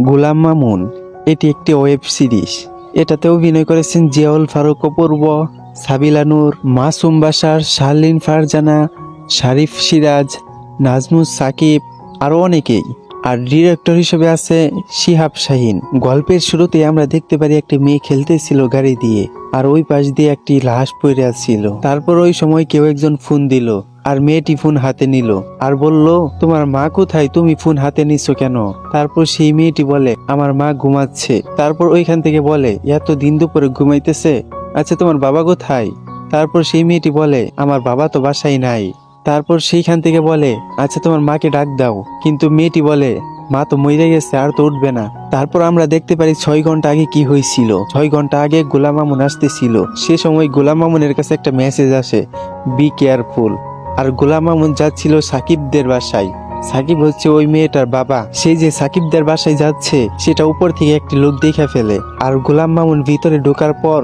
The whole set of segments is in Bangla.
গোলাম মামুন এটি একটি ওয়েব সিরিজ। এটাতে অভিনয় করেছেন জিয়াউল ফারুক অপূর্ব, সাবিলা নূর, মাসুম বাশার, শারলিন ফারজানা, শারিফ সিরাজ, নাজমুস সাকিব আরও অনেকেই। আর ডিরেক্টর হিসেবে আছে শিহাব শাহিন। গল্পের শুরুতে আমরা দেখতে পারি একটি মেয়ে খেলতেছিল গাড়ি দিয়ে, আর ওই পাশ দিয়ে একটি লাশ পড়ে ছিল। তারপর ওই সময় কেউ একজন ফোন দিল, আর মেয়েটি ফোন হাতে নিল আর বলল, তোমার মা কোথায়, তুমি ফোন হাতে নিছো কেন? তারপর সেই মেয়েটি বলে, আমার মা ঘুমাচ্ছে। তারপর ওইখান থেকে বলে, এত দিন দুপুরে ঘুমাইতেছে, আচ্ছা তোমার বাবা কোথায়? তারপর সেই মেয়েটি বলে, আমার বাবা তো বাসায় নাই। তারপর সেইখান থেকে বলে, আচ্ছা তোমার মাকে ডাক দাও। কিন্তু মেয়েটি বলে, মা তো মরে গেছে, আর তো উঠবে না। তারপর আমরা দেখতে পারি 6 ঘন্টা আগে কি হয়েছিল। 6 ঘন্টা আগে গোলাম মামুন আসতেছিল। সে সময় গোলাম মামুনের কাছে একটা মেসেজ আসে, বি কেয়ারফুল। আর গোলাম মামুন যাচ্ছিল সাকিবদের বাসায়। সাকিব হচ্ছে ওই মেয়েটার বাবা। সেই যে সাকিবদের বাসায় যাচ্ছে, সেটা উপর থেকে একটি লোক দেখে ফেলে। আর গোলাম মামুন ভিতরে ঢোকার পর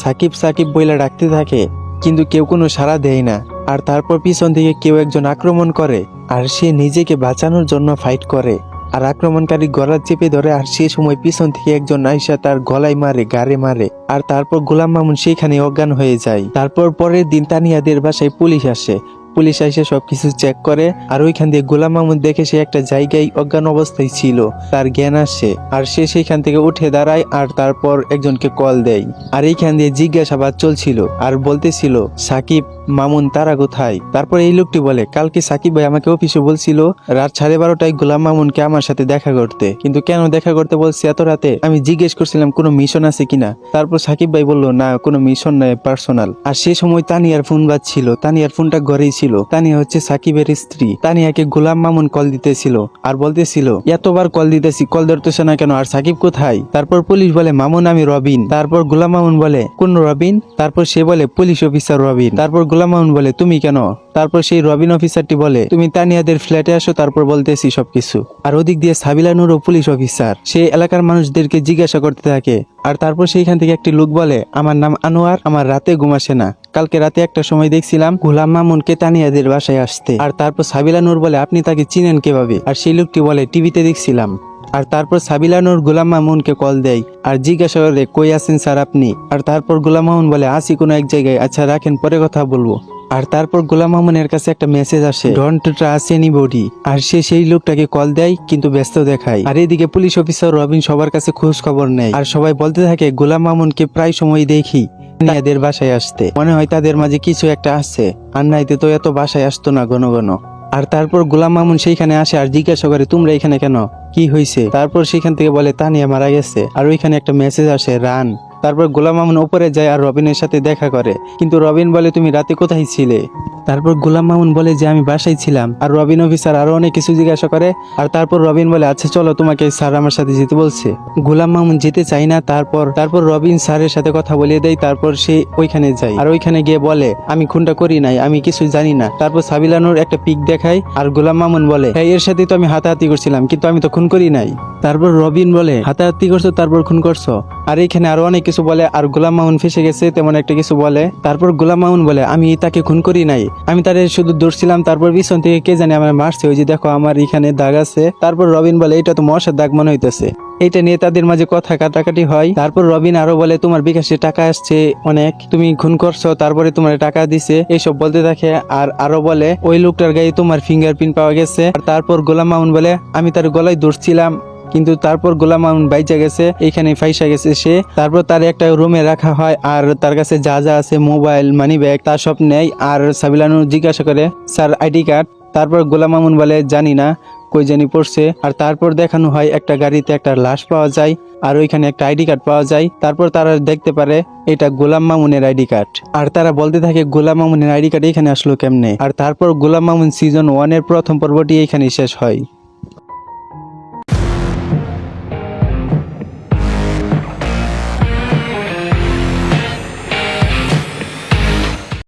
সাকিব সাকিব বইলা ডাকতে থাকে, কিন্তু কেউ কোনো সাড়া দেয় না। আর তারপর পিছন থেকে কেউ একজন আক্রমণ করে, আর সে নিজেকে বাঁচানোর জন্য ফাইট করে। আর আক্রমণকারী গলা চেপে ধরে, আর সে সময় পিছন থেকে একজন আইসা তার গলায় মারে, গাড়ে মারে। আর তারপর গোলাম মামুন সেখানে অজ্ঞান হয়ে যায়। তারপর পরের দিন তানিয়াদের বাসায় পুলিশ আসে। পুলিশ এসে সবকিছু চেক করে, আর ওইখান দিয়ে গোলাম মামুন দেখে সে একটা জায়গায় অজ্ঞান অবস্থায় ছিল। তার জ্ঞান আসে, আর সে সেইখান থেকে উঠে দাঁড়ায়, আর তারপর একজনকে কল দেয়। আর এইখান দিয়ে জিজ্ঞাসাবাদ চলছিল, আর বলতেছিল, সাকিব মামুন তারা কোথায়? তারপর এই লোকটি বলে, কালকে সাকিব ভাই আমাকে অফিসে বলছিল রাত 12:30টায় গোলাম মামুনকে আমার সাথে দেখা করতে, কিন্তু কেন দেখা করতে বলছি এত রাতে? আমি জিজ্ঞেস করছিলাম কোনো মিশন আছে কিনা। তারপর সাকিব ভাই বলল, না কোনো মিশন নয়, পার্সোনাল। আর সে সময় তানিয়ার ফোন বাজছিল। তানিয়ার ফোনটা ঘরেই ছিল। তানিয়া হচ্ছে সাকিবের স্ত্রী। তানিয়াকে গোলাম মামুন কল দিতেছিল, আর বলতেছিল, এতবার কল দিতেছি, কল ধরতেছে না কেন, আর সাকিব কোথায়? তারপর পুলিশ বলে, মামুন আমি রবিন। তারপর গোলাম মামুন বলে, কোন রবিন? তারপর সে বলে, পুলিশ অফিসার রবিন। তারপর গোলাম মামুন বলে, তুমি কেন? তারপর সেই রবিন অফিসারটি বলে, তুমি তানিয়াদের ফ্ল্যাটে আসো, তারপর বলতেছি সবকিছু। আর ওদিক দিয়ে সাবিলা নূর ও পুলিশ অফিসার, সে এলাকার মানুষদেরকে জিজ্ঞাসা করতে থাকে। আর তারপর সেইখান থেকে একটি লোক বলে, আমার নাম আনোয়ার, আমার রাতে ঘুম আসে না। কালকে রাতে একটা সময় দেখছিলাম গোলাম মামুনকে তানিয়াদের বাসায় আসতে। আর তারপর সাবিলা নূর বলে, আপনি তাকে চিনেন কিভাবে? আর সেই লোকটি বলে, টিভিতে দেখছিলাম। আর তারপর সাবিলা নূর গোলাম মামুনকে কল দেয়, আর জিজ্ঞাসা করে, কই আছেন স্যার আপনি? আর তারপর গোলাম মামুন বলে, আসি কোনো এক জায়গায়, আচ্ছা রাখেন, পরে কথা বলবো। আর তারপর গোলাম মামুনের কাছে একটা মেসেজ আসে, ডোন্ট ট্রাস্ট এনিবডি। আর সে সেই লোকটাকে কল দেয়, কিন্তু ব্যস্ত দেখায়। আর এদিকে পুলিশ অফিসার রবিন সবার কাছে খোঁজ খবর নেয়, আর সবাই বলতে থাকে, গোলাম মামুনকে প্রায় সময় দেখি তানিয়াদের বাসায় আসতে, মনে হয় তাদের মাঝে কিছু একটা আসছে, আর নাইতে তো এত বাসায় আসতো না ঘন ঘন। আর তারপর গোলাম মামুন সেইখানে আসে, আর জিজ্ঞাসা করে, তোমরা এখানে কেন, কি হয়েছে? তারপর সেখান থেকে বলে, তানিয়া মারা গেছে। আর ওইখানে একটা মেসেজ আসে, রান। তারপর গোলাম মামুন উপরে যায়, আর রবিনের সাথে দেখা করে, কিন্তু রবিন বলে, তুমি রাতে কোথায় ছিলে? তারপর গোলাম মামুন বলে যে আমি বাসায় ছিলাম। আর রবিন অফিসার আরো অনেক কিছু জিজ্ঞাসা করে। আর তারপর রবিন বলে, আচ্ছা চলো, তোমাকে স্যার আমার সাথে যেতে বলছে। গোলাম মামুন যেতে চাই না। তারপর রবিন স্যারের সাথে কথা বলিয়ে দেয়। তারপর সে ওইখানে যায়, আর ওইখানে গিয়ে বলে, আমি খুনটা করি নাই, আমি কিছু জানি না। তারপর সাবিলানুর একটা পিক দেখায়, আর গোলাম মামুন বলে, হ্যাঁ এর সাথে তো আমি হাতাহাতি করছিলাম, কিন্তু আমি তো খুন করি নাই। তারপর রবিন বলে, হাতাহাতি করছো, তারপর খুন করছো? আর এইখানে আরো অনেক কিছু বলে, আর গোলাম মামুন ফেসে গেছে তেমন একটা কিছু বলে। তারপর গোলাম মামুন বলে, আমি তাকে খুন করি নাই, আমি তারে শুধু ধরছিলাম, তারপর পিছন থেকে কে জানে আমার মারছে, ওই যে দেখো আমার এখানে দাগ আছে। তারপর রবিন বলে, এটা তো মশার দাগ মনে হইতেছে। এটা নিয়ে তাদের মাঝে কথা কাটাকাটি হয়। তারপর রবিন আরো বলে, তোমার বিকাশে টাকা আসছে অনেক, তুমি খুন করছো, তারপরে তোমার টাকা দিছে, এইসব বলতে থাকে। আর আরো বলে, ওই লোকটার গায়ে তোমার ফিঙ্গারপ্রিন্ট পাওয়া গেছে। আর তারপর গোলাম মামুন বলে, আমি তার গলায় ধরছিলাম, কিন্তু তারপর গোলাম মামুন বাইচা গেছে, এইখানে ফাইসা গেছে সে। তারপর তার একটা রুমে রাখা হয়, আর তার কাছে যা যা আছে, মোবাইল, মানি ব্যাগ, তার সব নেয়। আর সাবিলানু জিজ্ঞাসা করে, স্যার আইডি কার্ড? তারপর গোলাম মামুন বলে, জানি না, কই জানি পড়ছে। আর তারপর দেখানো হয় একটা গাড়িতে একটা লাশ পাওয়া যায়, আর ওইখানে একটা আইডি কার্ড পাওয়া যায়। তারপর তারা দেখতে পারে এটা গোলাম মামুনের আইডি কার্ড। আর তারা বলতে থাকে, গোলাম মামুনের আইডি কার্ড এখানে আসলো কেমনে? আর তারপর গোলাম মামুন সিজন 1 এর প্রথম পর্বটি এখানে শেষ হয়।